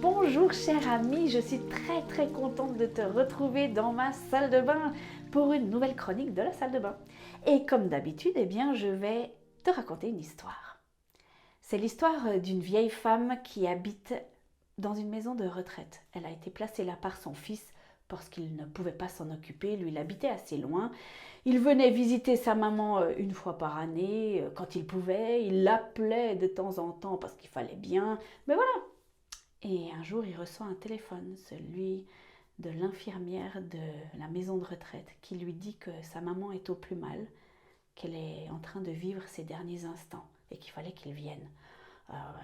Bonjour cher ami, je suis très contente de te retrouver dans ma salle de bain pour une nouvelle chronique de la salle de bain. Et comme d'habitude, je vais te raconter une histoire. C'est l'histoire d'une vieille femme qui habite dans une maison de retraite. Elle a été placée là par son fils parce qu'il ne pouvait pas s'en occuper. Lui, il habitait assez loin. Il venait visiter sa maman une fois par année quand il pouvait. Il l'appelait de temps en temps parce qu'il fallait bien. Mais voilà. Et un jour, il reçoit un téléphone, celui de l'infirmière de la maison de retraite, qui lui dit que sa maman est au plus mal, qu'elle est en train de vivre ses derniers instants et qu'il fallait qu'il vienne. Alors,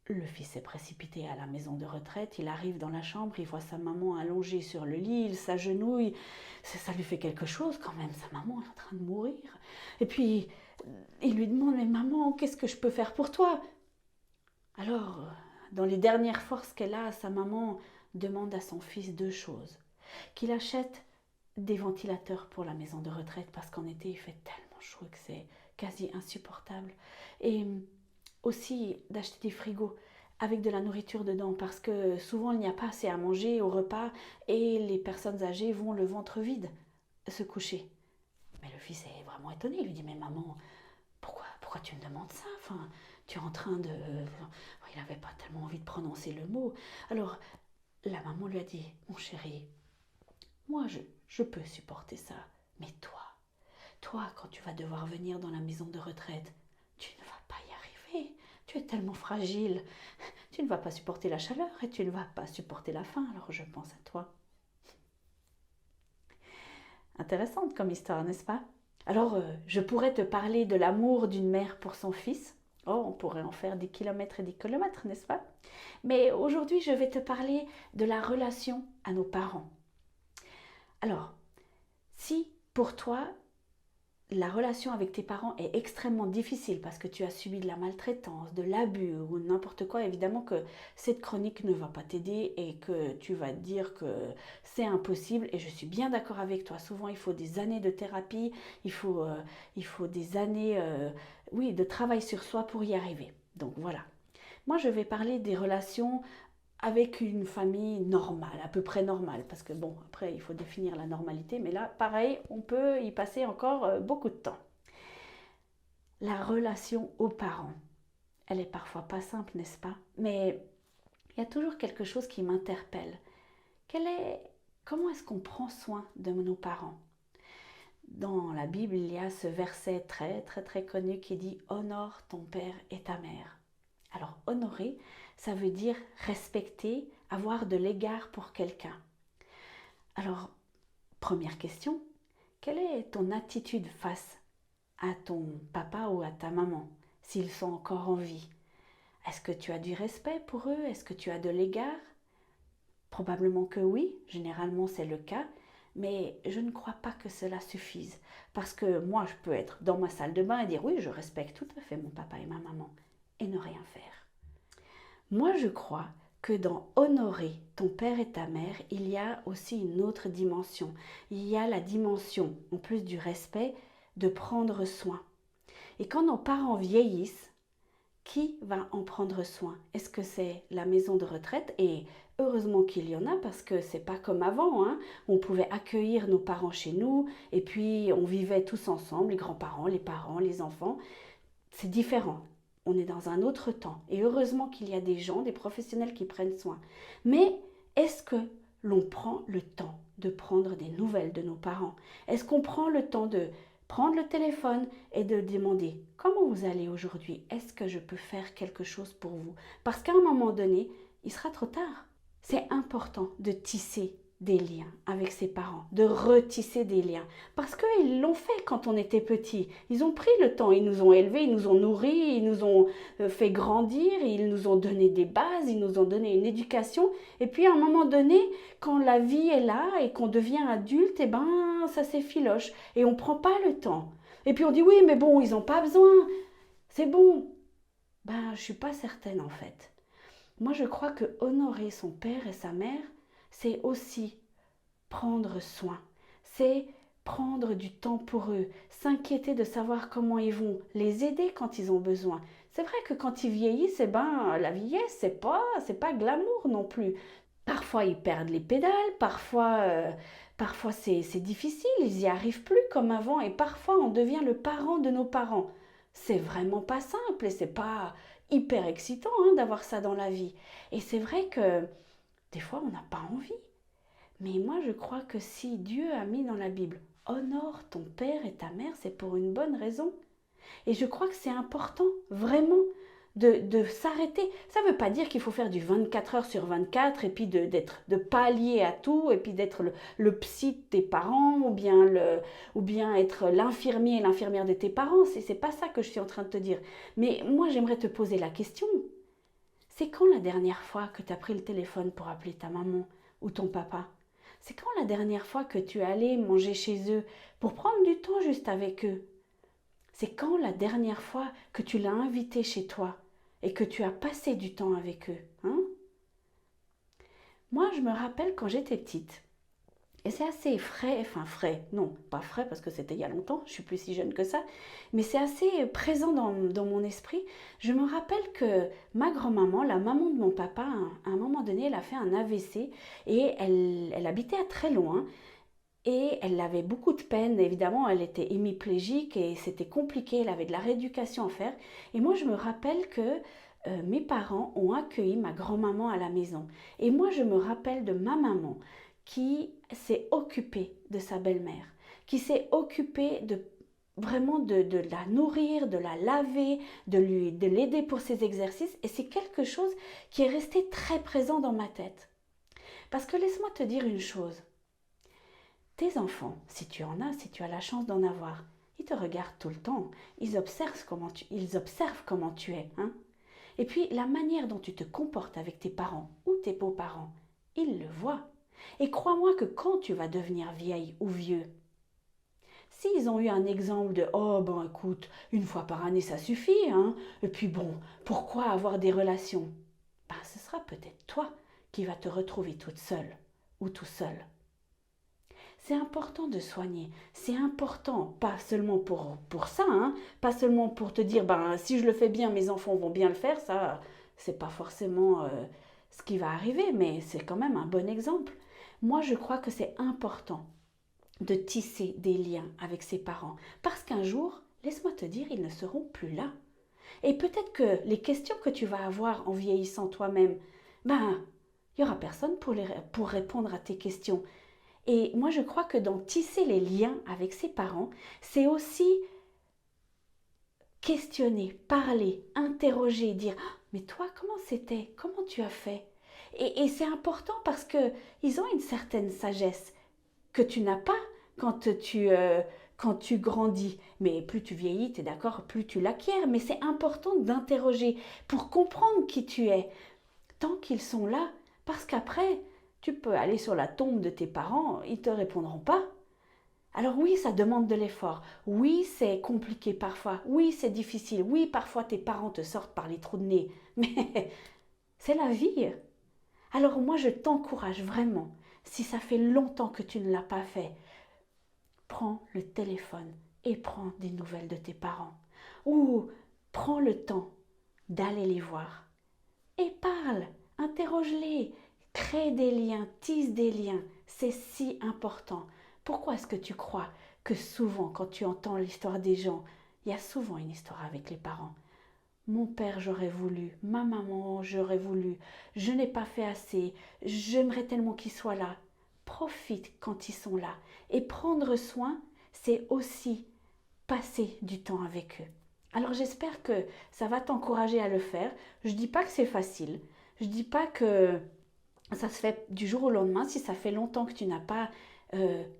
le fils s'est précipité à la maison de retraite, il arrive dans la chambre, il voit sa maman allongée sur le lit, il s'agenouille, ça lui fait quelque chose quand même, sa maman est en train de mourir. Et puis, il lui demande, mais maman, qu'est-ce que je peux faire pour toi ? Alors, dans les dernières forces qu'elle a, sa maman demande à son fils deux choses. Qu'il achète des ventilateurs pour la maison de retraite parce qu'en été il fait tellement chaud que c'est quasi insupportable. Et aussi d'acheter des frigos avec de la nourriture dedans parce que souvent il n'y a pas assez à manger au repas et les personnes âgées vont le ventre vide se coucher. Mais le fils est vraiment étonné, il lui dit mais maman, pourquoi tu me demandes ça ? Enfin, tu es en train de... Il n'avait pas tellement envie de prononcer le mot. Alors, la maman lui a dit, mon chéri, moi je peux supporter ça, mais toi, quand tu vas devoir venir dans la maison de retraite, tu ne vas pas y arriver. Tu es tellement fragile. Tu ne vas pas supporter la chaleur et tu ne vas pas supporter la faim, alors je pense à toi. Intéressante comme histoire, n'est-ce pas ? Alors, je pourrais te parler de l'amour d'une mère pour son fils. Oh, on pourrait en faire des kilomètres et des kilomètres, n'est-ce pas ? Mais aujourd'hui, je vais te parler de la relation à nos parents. Alors, si pour toi, la relation avec tes parents est extrêmement difficile parce que tu as subi de la maltraitance, de l'abus ou n'importe quoi, évidemment que cette chronique ne va pas t'aider et que tu vas te dire que c'est impossible. Et je suis bien d'accord avec toi. Souvent, il faut des années de thérapie, il faut des années de travail sur soi pour y arriver. Donc voilà. Moi, je vais parler des relations avec une famille normale, à peu près normale, parce que bon, après, il faut définir la normalité, mais là, pareil, on peut y passer encore beaucoup de temps. La relation aux parents, elle est parfois pas simple, n'est-ce pas ? Mais il y a toujours quelque chose qui m'interpelle. Comment est-ce qu'on prend soin de nos parents ? Dans la Bible, il y a ce verset très connu qui dit « Honore ton père et ta mère ». Alors, honorer, ça veut dire respecter, avoir de l'égard pour quelqu'un. Alors, première question, quelle est ton attitude face à ton papa ou à ta maman, s'ils sont encore en vie ? Est-ce que tu as du respect pour eux ? Est-ce que tu as de l'égard ? Probablement que oui, généralement c'est le cas, mais je ne crois pas que cela suffise. Parce que moi, je peux être dans ma salle de bain et dire oui, je respecte tout à fait mon papa et ma maman, et ne rien faire. Moi, je crois que dans honorer ton père et ta mère, il y a aussi une autre dimension. Il y a la dimension, en plus du respect, de prendre soin. Et quand nos parents vieillissent, qui va en prendre soin ? Est-ce que c'est la maison de retraite ? Et heureusement qu'il y en a parce que c'est pas comme avant, hein. On pouvait accueillir nos parents chez nous et puis on vivait tous ensemble, les grands-parents, les parents, les enfants. C'est différent. On est dans un autre temps. Et heureusement qu'il y a des gens, des professionnels qui prennent soin. Mais est-ce que l'on prend le temps de prendre des nouvelles de nos parents ? Est-ce qu'on prend le temps de prendre le téléphone et de demander « Comment vous allez aujourd'hui ? Est-ce que je peux faire quelque chose pour vous ?» Parce qu'à un moment donné, il sera trop tard. C'est important de tisser des liens avec ses parents, de retisser des liens. Parce qu'ils l'ont fait quand on était petit. Ils ont pris le temps, ils nous ont élevés, ils nous ont nourris, ils nous ont fait grandir, ils nous ont donné des bases, ils nous ont donné une éducation. Et puis à un moment donné, quand la vie est là et qu'on devient adulte, eh ben ça s'effiloche et on ne prend pas le temps. Et puis on dit oui, mais bon, ils n'ont pas besoin, c'est bon. Ben, je ne suis pas certaine en fait. Moi, je crois que honorer son père et sa mère, c'est aussi prendre soin. C'est prendre du temps pour eux, s'inquiéter de savoir comment ils vont les aider quand ils ont besoin. C'est vrai que quand ils vieillissent, eh ben, la vieillesse, c'est pas glamour non plus. Parfois, ils perdent les pédales, parfois c'est difficile, ils n'y arrivent plus comme avant, et parfois, on devient le parent de nos parents. C'est vraiment pas simple et c'est pas hyper excitant hein, d'avoir ça dans la vie. Et c'est vrai que des fois, on n'a pas envie. Mais moi, je crois que si Dieu a mis dans la Bible honore ton père et ta mère, c'est pour une bonne raison. Et je crois que c'est important, vraiment, de s'arrêter. Ça ne veut pas dire qu'il faut faire du 24 heures sur 24 et puis de pallier à tout et puis d'être le psy de tes parents ou bien être l'infirmier et l'infirmière de tes parents. C'est pas ça que je suis en train de te dire. Mais moi, j'aimerais te poser la question. C'est quand la dernière fois que tu as pris le téléphone pour appeler ta maman ou ton papa? C'est quand la dernière fois que tu es allé manger chez eux pour prendre du temps juste avec eux? C'est quand la dernière fois que tu l'as invité chez toi et que tu as passé du temps avec eux, hein? Moi, je me rappelle quand j'étais petite, et c'est assez frais, enfin frais, non, pas frais parce que c'était il y a longtemps, je suis plus si jeune que ça, mais c'est assez présent dans mon esprit. Je me rappelle que ma grand-maman, la maman de mon papa, à un moment donné, elle a fait un AVC et elle habitait à très loin. Et elle avait beaucoup de peine, évidemment, elle était hémiplégique et c'était compliqué, elle avait de la rééducation à faire. Et moi, je me rappelle que mes parents ont accueilli ma grand-maman à la maison. Et moi, je me rappelle de ma maman qui s'est occupée de sa belle-mère, qui s'est occupée de la nourrir, de la laver, de l'aider pour ses exercices. Et c'est quelque chose qui est resté très présent dans ma tête. Parce que laisse-moi te dire une chose. Tes enfants, si tu en as, si tu as la chance d'en avoir, ils te regardent tout le temps. Ils observent comment tu es. Hein. Et puis, la manière dont tu te comportes avec tes parents ou tes beaux-parents, ils le voient. Et crois-moi que quand tu vas devenir vieille ou vieux, s'ils ont eu un exemple de «Oh ben écoute, une fois par année ça suffit, hein, et puis bon, pourquoi avoir des relations?» Ben ce sera peut-être toi qui vas te retrouver toute seule ou tout seul. C'est important de soigner, c'est important, pas seulement pour ça, hein, pas seulement pour te dire, ben, si je le fais bien, mes enfants vont bien le faire, ça, c'est pas forcément ce qui va arriver, mais c'est quand même un bon exemple. Moi, je crois que c'est important de tisser des liens avec ses parents, parce qu'un jour, laisse-moi te dire, ils ne seront plus là. Et peut-être que les questions que tu vas avoir en vieillissant toi-même, ben, il n'y aura personne pour répondre à tes questions. Et moi, je crois que dans tisser les liens avec ses parents, c'est aussi questionner, parler, interroger, dire «Ah, mais toi, comment c'était? Comment tu as fait?» Et c'est important parce qu'ils ont une certaine sagesse que tu n'as pas quand tu grandis. Mais plus tu vieillis, tu es d'accord, plus tu l'acquiers. Mais c'est important d'interroger pour comprendre qui tu es tant qu'ils sont là. Parce qu'après, tu peux aller sur la tombe de tes parents, ils ne te répondront pas. Alors oui, ça demande de l'effort. Oui, c'est compliqué parfois. Oui, c'est difficile. Oui, parfois tes parents te sortent par les trous de nez. Mais c'est la vie. Alors moi, je t'encourage vraiment, si ça fait longtemps que tu ne l'as pas fait, prends le téléphone et prends des nouvelles de tes parents. Ou prends le temps d'aller les voir. Et parle, interroge-les, crée des liens, tisse des liens. C'est si important. Pourquoi est-ce que tu crois que souvent, quand tu entends l'histoire des gens, il y a souvent une histoire avec les parents? Mon père, j'aurais voulu, ma maman, j'aurais voulu, je n'ai pas fait assez, j'aimerais tellement qu'ils soient là. Profite quand ils sont là. Et prendre soin, c'est aussi passer du temps avec eux. Alors j'espère que ça va t'encourager à le faire. Je ne dis pas que c'est facile. Je ne dis pas que ça se fait du jour au lendemain. Si ça fait longtemps que tu n'as pas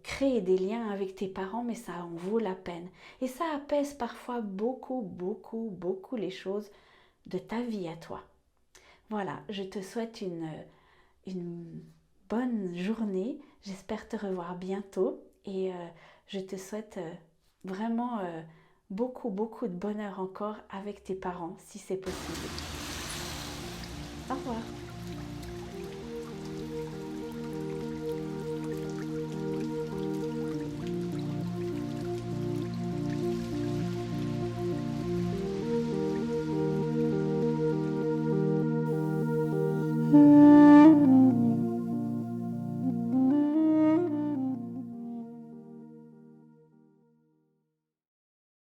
créé des liens avec tes parents, mais ça en vaut la peine. Et ça apaise parfois beaucoup, beaucoup, beaucoup les choses de ta vie à toi. Voilà, je te souhaite une bonne journée. J'espère te revoir bientôt et je te souhaite vraiment beaucoup, beaucoup de bonheur encore avec tes parents si c'est possible. Au revoir.